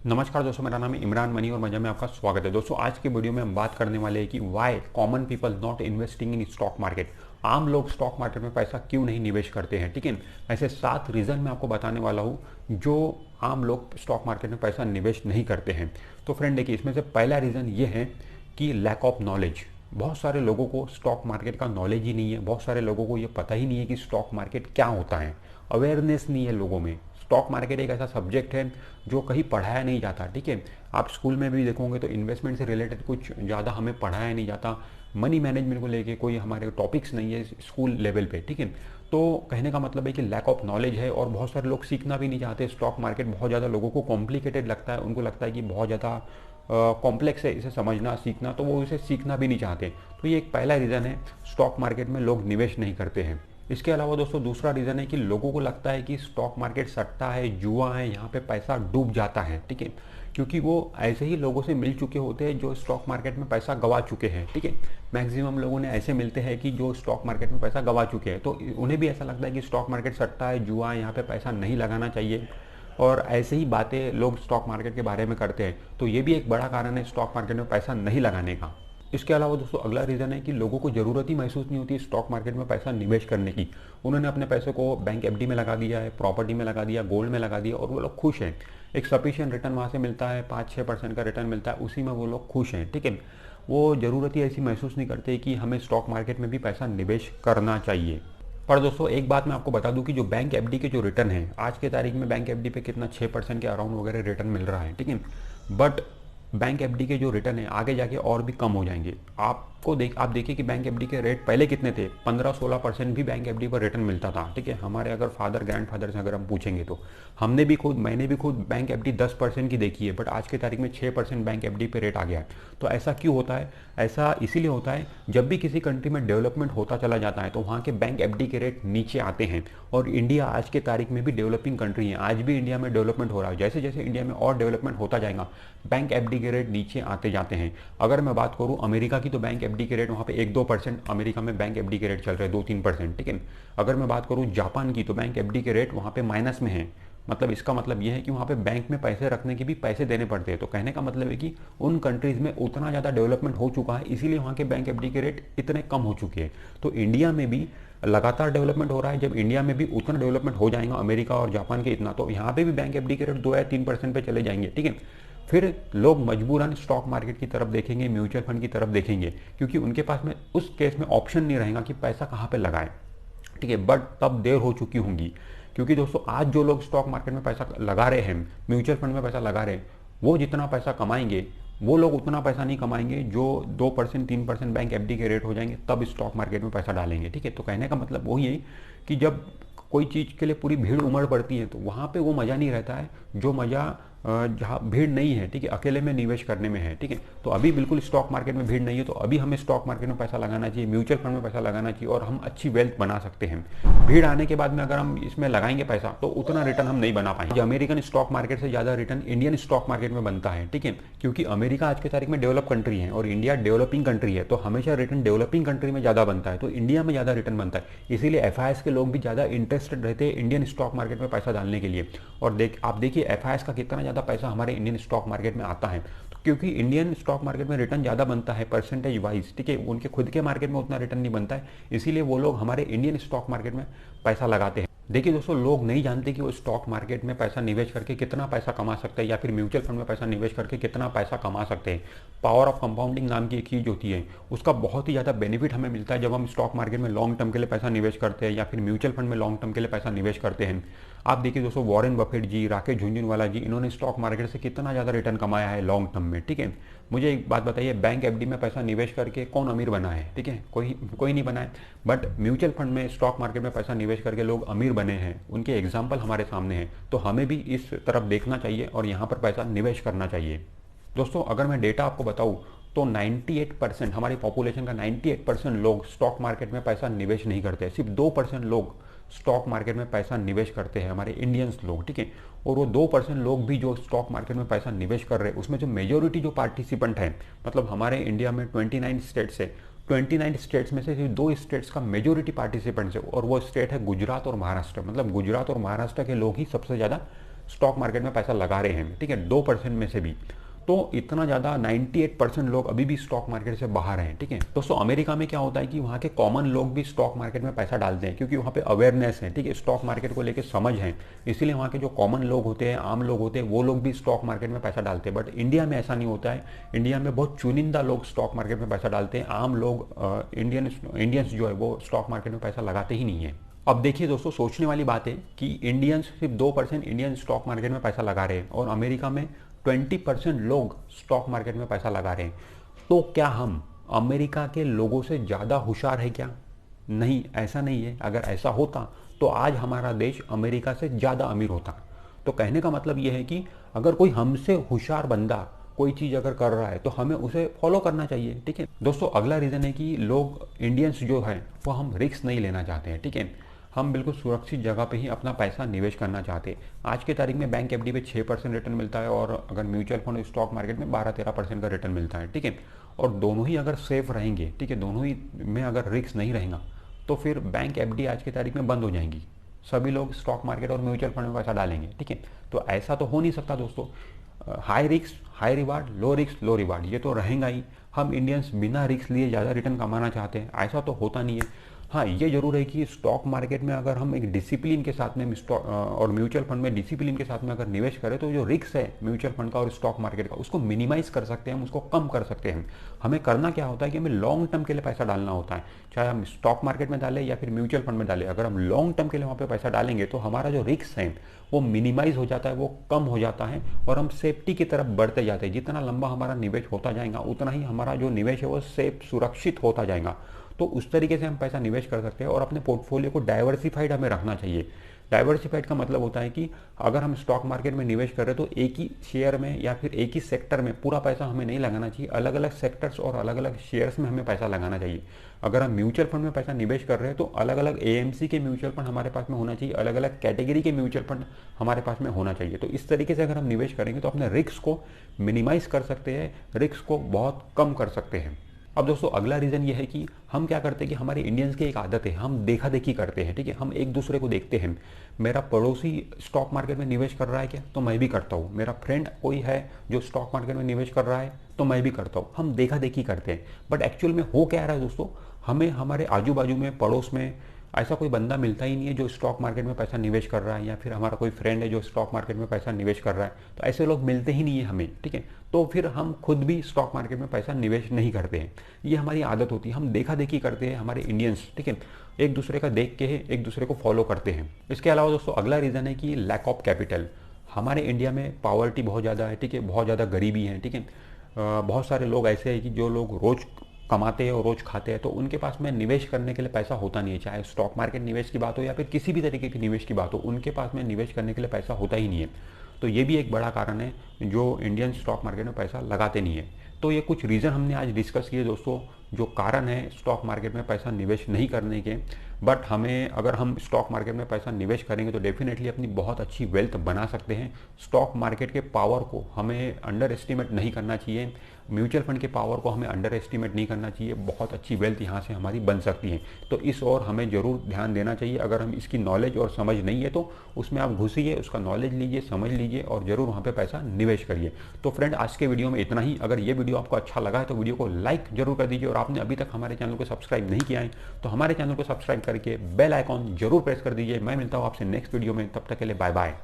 नमस्कार दोस्तों, मेरा नाम है इमरान मनी और मजा में आपका स्वागत है। दोस्तों, आज के वीडियो में हम बात करने वाले हैं कि why common people not investing in stock market. आम लोग स्टॉक मार्केट में पैसा क्यों नहीं निवेश करते हैं। ठीक है, ऐसे 7 रीज़न मैं आपको बताने वाला हूँ जो आम लोग स्टॉक मार्केट में पैसा निवेश नहीं करते हैं। तो फ्रेंड देखिए, इसमें से पहला रीज़न ये है कि लैक ऑफ नॉलेज। बहुत सारे लोगों को स्टॉक मार्केट का नॉलेज ही नहीं है। बहुत सारे लोगों को ये पता ही नहीं है कि स्टॉक मार्केट क्या होता है। अवेयरनेस नहीं है लोगों में। स्टॉक मार्केट एक ऐसा सब्जेक्ट है जो कहीं पढ़ाया नहीं जाता। ठीक है, आप स्कूल में भी देखोगे तो इन्वेस्टमेंट से रिलेटेड कुछ ज़्यादा हमें पढ़ाया नहीं जाता। मनी मैनेजमेंट को लेके कोई हमारे टॉपिक्स नहीं है स्कूल लेवल पे। ठीक है, तो कहने का मतलब है कि लैक ऑफ नॉलेज है और बहुत सारे लोग सीखना भी नहीं चाहते। स्टॉक मार्केट बहुत ज़्यादा लोगों को कॉम्प्लिकेटेड लगता है। उनको लगता है कि बहुत ज़्यादा कॉम्प्लेक्स है इसे समझना सीखना, तो वो इसे सीखना भी नहीं चाहते। तो ये एक पहला रीज़न है स्टॉक मार्केट में लोग निवेश नहीं करते हैं। इसके अलावा दोस्तों दूसरा रीज़न है कि लोगों को लगता है कि स्टॉक मार्केट सट्टा है, जुआ है, यहाँ पे पैसा डूब जाता है। ठीक है, क्योंकि वो ऐसे ही लोगों से मिल चुके होते हैं जो स्टॉक मार्केट में पैसा गंवा चुके हैं। ठीक है, मैक्सिमम लोगों ने ऐसे मिलते हैं कि जो स्टॉक मार्केट में पैसा गंवा चुके हैं, तो उन्हें भी ऐसा लगता है कि स्टॉक मार्केट सट्टा है, जुआ है, यहाँ पे पैसा नहीं लगाना चाहिए। और ऐसे ही बातें लोग स्टॉक मार्केट के बारे में करते हैं। तो ये भी एक बड़ा कारण है स्टॉक मार्केट में पैसा नहीं लगाने का। इसके अलावा दोस्तों अगला रीज़न है कि लोगों को ज़रूरत ही महसूस नहीं होती स्टॉक मार्केट में पैसा निवेश करने की। उन्होंने अपने पैसे को बैंक एफडी में लगा दिया है, प्रॉपर्टी में लगा दिया, गोल्ड में लगा दिया और वो लोग खुश हैं। एक सफिशिएंट रिटर्न वहाँ से मिलता है, 5-6% का रिटर्न मिलता है, उसी में वो लोग खुश हैं। ठीक है, वो ज़रूरत ही ऐसी महसूस नहीं करते कि हमें स्टॉक मार्केट में भी पैसा निवेश करना चाहिए। पर दोस्तों एक बात मैं आपको बता दूं कि जो बैंक एफडी के जो रिटर्न है आज के तारीख में, बैंक एफडी पे कितना 6% के अराउंड वगैरह रिटर्न मिल रहा है। ठीक है, बट बैंक एफडी के जो रिटर्न है आगे जाके और भी कम हो जाएंगे। आप देखिए कि बैंक एफडी के रेट पहले कितने थे, 15-16% भी बैंक एफडी पर रिटर्न मिलता था। ठीक है, हमारे अगर फादर ग्रैंडफादर से अगर हम पूछेंगे तो मैंने भी खुद बैंक एफडी 10% की देखी है, बट आज के तारीख में 6% बैंक एफडी पे रेट आ गया है। तो ऐसा क्यों होता है? ऐसा इसीलिए होता है जब भी किसी कंट्री में डेवलपमेंट होता चला जाता है तो वहाँ के बैंक एफडी के रेट नीचे आते हैं। और इंडिया आज के तारीख में भी डेवलपिंग कंट्री है, आज भी इंडिया में डेवलपमेंट हो रहा है। जैसे जैसे इंडिया में और डेवलपमेंट होता जाएगा बैंक एफडी के रेट नीचे आते जाते हैं। अगर मैं बात करूं अमेरिका की तो बैंक एफडी के रेट वहाँ पे 1-2% अमेरिका में बैंक एफडी के रेट चल रहे हैं, 2-3%। ठीक है, अगर मैं बात करूं जापान की तो बैंक एफडी के रेट वहाँ पे माइनस में है। मतलब इसका मतलब यह है कि वहाँ पे बैंक में पैसे रखने के भी पैसे देने पड़ते हैं। तो कहने का मतलब है कि उन कंट्रीज़ में उतना ज़्यादा डेवलपमेंट हो चुका है, इसीलिए वहाँ के बैंक एफडी के रेट इतने कम हो चुके हैं। तो इंडिया में भी लगातार डेवलपमेंट हो रहा है। जब इंडिया में भी उतना डेवलपमेंट हो जाएगा अमेरिका और जापान के इतना, तो यहाँ पे भी बैंक एफडी के रेट 2 या 3% पे चले जाएंगे। ठीक है, फिर लोग मजबूरन स्टॉक मार्केट की तरफ देखेंगे, म्यूचुअल फंड की तरफ देखेंगे, क्योंकि उनके पास में उस केस में ऑप्शन नहीं रहेगा कि पैसा कहाँ पे लगाएं। ठीक है, बट तब देर हो चुकी होंगी, क्योंकि दोस्तों आज जो लोग स्टॉक मार्केट में पैसा लगा रहे हैं, म्यूचुअल फंड में पैसा लगा रहे हैं, वो जितना पैसा कमाएंगे वो लोग उतना पैसा नहीं कमाएंगे जो 2%-3% बैंक एफडी के रेट हो जाएंगे तब स्टॉक मार्केट में पैसा डालेंगे। ठीक है, तो कहने का मतलब वही है कि जब कोई चीज़ के लिए पूरी भीड़ उमड़ पड़ती है तो वहाँ पे वो मज़ा नहीं रहता है जो मज़ा जहाँ भीड़ नहीं है। ठीक है, अकेले में निवेश करने में है। ठीक है, तो अभी बिल्कुल स्टॉक मार्केट में भीड़ नहीं है, तो अभी हमें स्टॉक मार्केट में पैसा लगाना चाहिए, म्यूचुअल फंड में पैसा लगाना चाहिए और हम अच्छी वेल्थ बना सकते हैं। भीड़ आने के बाद में अगर हम इसमें लगाएंगे पैसा तो उतना रिटर्न हम नहीं बना पाएंगे। अमेरिकन स्टॉक मार्केट से ज़्यादा रिटर्न इंडियन स्टॉक मार्केट में बनता है। ठीक है, क्योंकि अमेरिका आज की तारीख में डेवलप कंट्री है और इंडिया डेवलपिंग कंट्री है, तो हमेशा रिटर्न डेवलपिंग कंट्री में ज़्यादा बनता है, तो इंडिया में ज़्यादा रिटर्न बनता है। इसीलिए एफआईएस के लोग भी ज़्यादा इंटरेस्टेड रहते हैं इंडियन स्टॉक मार्केट में पैसा डालने के लिए। और आप देखिए एफआईएस का कितना ज़्यादा पैसा हमारे इंडियन स्टॉक मार्केट में आता है, तो क्योंकि इंडियन स्टॉक मार्केट में रिटर्न ज़्यादा बनता है परसेंटेज वाइज। ठीक है, उनके खुद के मार्केट में उतना रिटर्न नहीं बनता है, इसीलिए वो लोग हमारे इंडियन स्टॉक मार्केट में पैसा लगाते हैं। देखिए दोस्तों, लोग नहीं जानते कि वो स्टॉक मार्केट में पैसा निवेश करके कितना पैसा कमा सकते हैं या फिर म्यूचुअल फंड में पैसा निवेश करके कितना पैसा कमा सकते हैं। पावर ऑफ कंपाउंडिंग नाम की एक चीज़ होती है, उसका बहुत ही ज़्यादा बेनिफिट हमें मिलता है जब हम स्टॉक मार्केट में लॉन्ग टर्म के लिए पैसा निवेश करते हैं या फिर म्यूचुअल फंड में लॉन्ग टर्म के लिए पैसा निवेश करते हैं। आप देखिए दोस्तों, वॉरेन बफेट जी, राकेश झुनझुनवाला जी, इन्होंने स्टॉक मार्केट से कितना ज़्यादा रिटर्न कमाया है लॉन्ग टर्म में। ठीक है, मुझे एक बात बताइए, बैंक एफडी में पैसा निवेश करके कौन अमीर बना है? ठीक है, कोई नहीं बना है, बट म्यूचुअल फंड में स्टॉक मार्केट में पैसा निवेश करके लोग अमीर बने हैं, उनके एग्जाम्पल हमारे सामने हैं। तो हमें भी इस तरफ देखना चाहिए और यहाँ पर पैसा निवेश करना चाहिए। दोस्तों अगर मैं डेटा आपको बताऊँ तो 98% हमारी पॉपुलेशन का 98% लोग स्टॉक मार्केट में पैसा निवेश नहीं करते, सिर्फ 2% लोग स्टॉक मार्केट में पैसा निवेश करते हैं, हमारे इंडियंस लोग। ठीक है, और वो 2% लोग भी जो स्टॉक मार्केट में पैसा निवेश कर रहे हैं उसमें जो मेजोरिटी जो पार्टिसिपेंट है, मतलब हमारे इंडिया में 29 स्टेट्स है, 29 स्टेट्स में से सिर्फ 2 स्टेट्स का मेजोरिटी पार्टिसिपेंट्स है और वो स्टेट है गुजरात और महाराष्ट्र। मतलब गुजरात और महाराष्ट्र के लोग ही सबसे ज़्यादा स्टॉक मार्केट में पैसा लगा रहे हैं, ठीक है, 2% में से भी। तो इतना ज़्यादा 98% लोग अभी भी स्टॉक मार्केट से बाहर हैं, ठीक है। दोस्तों अमेरिका में क्या होता है कि वहाँ के कॉमन लोग भी स्टॉक मार्केट में पैसा डालते हैं, क्योंकि वहाँ पे अवेयरनेस है, ठीक है, स्टॉक मार्केट को लेकर समझ है, इसीलिए वहाँ के जो कॉमन लोग होते हैं, आम लोग होते हैं, वो लोग भी स्टॉक मार्केट में पैसा डालते हैं। बट इंडिया में ऐसा नहीं होता है। इंडिया में बहुत चुनिंदा लोग स्टॉक मार्केट में पैसा डालते हैं, आम लोग इंडियंस जो है वो स्टॉक मार्केट में पैसा लगाते ही नहीं है। अब देखिए दोस्तों, सोचने वाली बात है कि इंडियंस सिर्फ 2% इंडियन स्टॉक मार्केट में पैसा लगा रहे हैं और अमेरिका में 20% लोग स्टॉक मार्केट में पैसा लगा रहे हैं। तो क्या हम अमेरिका के लोगों से ज़्यादा होशियार है क्या? नहीं, ऐसा नहीं है। अगर ऐसा होता तो आज हमारा देश अमेरिका से ज़्यादा अमीर होता। तो कहने का मतलब ये है कि अगर कोई हमसे होशियार बंदा कोई चीज़ अगर कर रहा है तो हमें उसे फॉलो करना चाहिए, ठीक है। दोस्तों अगला रीज़न है कि लोग इंडियंस जो है वो हम रिस्क नहीं लेना चाहते हैं, ठीक है। हम बिल्कुल सुरक्षित जगह पे ही अपना पैसा निवेश करना चाहते हैं। आज के तारीख में बैंक एफडी पे 6% रिटर्न मिलता है और अगर म्यूचुअल फंड स्टॉक मार्केट में 12-13% का रिटर्न मिलता है, ठीक है। और दोनों ही अगर सेफ रहेंगे, ठीक है, दोनों ही में अगर रिस्क नहीं रहेगा तो फिर बैंक एफडी आज की तारीख में बंद हो जाएंगी, सभी लोग स्टॉक मार्केट और म्यूचुअल फंड में पैसा डालेंगे, ठीक है। तो ऐसा तो हो नहीं सकता दोस्तों। High risk high reward, low risk low reward, ये तो रहेगा ही। हम इंडियंस बिना रिस्क लिए ज़्यादा रिटर्न कमाना चाहते हैं, ऐसा तो होता नहीं है। हाँ, ये जरूर है कि स्टॉक मार्केट में अगर हम एक डिसिप्लिन के साथ में और म्यूचुअल फंड में डिसिप्लिन के साथ में अगर निवेश करें तो जो रिस्क है म्यूचुअल फंड का और स्टॉक मार्केट का, उसको मिनिमाइज कर सकते हैं, हम उसको कम कर सकते हैं। हमें करना क्या होता है कि हमें लॉन्ग टर्म के लिए पैसा डालना होता है, चाहे हम स्टॉक मार्केट में डालें या फिर म्यूचुअल फंड में डालें। अगर हम लॉन्ग टर्म के लिए वहाँ पर पैसा डालेंगे तो हमारा जो रिस्क है वो मिनिमाइज हो जाता है, वो कम हो जाता है और हम सेफ्टी की तरफ बढ़ते जाते हैं। जितना लंबा हमारा निवेश होता जाएगा उतना ही हमारा जो निवेश है वो सेफ सुरक्षित होता जाएगा। तो उस तरीके से हम पैसा निवेश कर सकते हैं और अपने पोर्टफोलियो को डाइवर्सिफाइड हमें रखना चाहिए। डाइवर्सिफाइड का मतलब होता है कि अगर हम स्टॉक मार्केट में निवेश कर रहे हैं तो एक ही शेयर में या फिर एक ही सेक्टर में पूरा पैसा हमें नहीं लगाना चाहिए, अलग अलग सेक्टर्स और अलग अलग शेयर्स में हमें पैसा लगाना चाहिए। अगर हम म्यूचुअल फंड में पैसा निवेश कर रहे हैं तो अलग अलग एएमसी के म्यूचुअल फंड हमारे पास में होना चाहिए, अलग अलग कैटेगरी के म्यूचुअल फंड हमारे पास में होना चाहिए। तो इस तरीके से अगर हम निवेश करेंगे तो अपने रिस्क को मिनिमाइज कर सकते हैं, रिस्क को बहुत कम कर सकते हैं। अब दोस्तों अगला रीज़न ये है कि हम क्या करते हैं कि हमारे इंडियंस की एक आदत है, हम देखा देखी करते हैं, ठीक है। हम एक दूसरे को देखते हैं, मेरा पड़ोसी स्टॉक मार्केट में निवेश कर रहा है क्या, तो मैं भी करता हूँ। मेरा फ्रेंड कोई है जो स्टॉक मार्केट में निवेश कर रहा है तो मैं भी करता हूँ। हम देखा देखी करते हैं, बट एक्चुअल में हो क्या रहा है दोस्तों, हमें हमारे आजू बाजू में पड़ोस में ऐसा कोई बंदा मिलता ही नहीं है जो स्टॉक मार्केट में पैसा निवेश कर रहा है, या फिर हमारा कोई फ्रेंड है जो स्टॉक मार्केट में पैसा निवेश कर रहा है। तो ऐसे लोग मिलते ही नहीं है हमें, ठीक है। तो फिर हम खुद भी स्टॉक मार्केट में पैसा निवेश नहीं करते हैं, ये हमारी आदत होती है। हम देखा देखी करते हैं, हमारे इंडियंस, ठीक है, एक दूसरे का देख के एक दूसरे को फॉलो करते हैं। इसके अलावा दोस्तों अगला रीज़न है कि लैक ऑफ कैपिटल। हमारे इंडिया में पॉवर्टी बहुत ज़्यादा है, ठीक है, बहुत ज़्यादा गरीबी है, ठीक है। बहुत सारे लोग ऐसे हैं कि जो लोग रोज़ कमाते हैं और रोज़ खाते हैं, तो उनके पास में निवेश करने के लिए पैसा होता नहीं है। चाहे स्टॉक मार्केट निवेश की बात हो या फिर किसी भी तरीके की निवेश की बात हो, उनके पास में निवेश करने के लिए पैसा होता ही नहीं है। तो ये भी एक बड़ा कारण है जो इंडियन स्टॉक मार्केट में पैसा लगाते नहीं है। तो ये कुछ रीज़न हमने आज डिस्कस किए दोस्तों, जो कारण है स्टॉक मार्केट में पैसा निवेश नहीं करने के। बट हमें, अगर हम स्टॉक मार्केट में पैसा निवेश करेंगे तो डेफिनेटली अपनी बहुत अच्छी वेल्थ बना सकते हैं। स्टॉक मार्केट के पावर को हमें अंडर एस्टिमेट नहीं करना चाहिए, म्यूचुअल फंड के पावर को हमें अंडर एस्टिमेट नहीं करना चाहिए। बहुत अच्छी वेल्थ यहाँ से हमारी बन सकती है, तो इस ओर हमें ज़रूर ध्यान देना चाहिए। अगर हम इसकी नॉलेज और समझ नहीं है तो उसमें आप घुसिए, उसका नॉलेज लीजिए, समझ लीजिए और ज़रूर वहाँ पे पैसा निवेश करिए। तो फ्रेंड, आज के वीडियो में इतना ही। अगर ये वीडियो आपको अच्छा लगा है तो वीडियो को लाइक जरूर कर दीजिए, और आपने अभी तक हमारे चैनल को सब्सक्राइब नहीं किया है तो हमारे चैनल को सब्सक्राइब करके बेल आइकॉन जरूर प्रेस कर दीजिए। मैं मिलता हूँ आपसे नेक्स्ट वीडियो में, तब तक के लिए बाय बाय।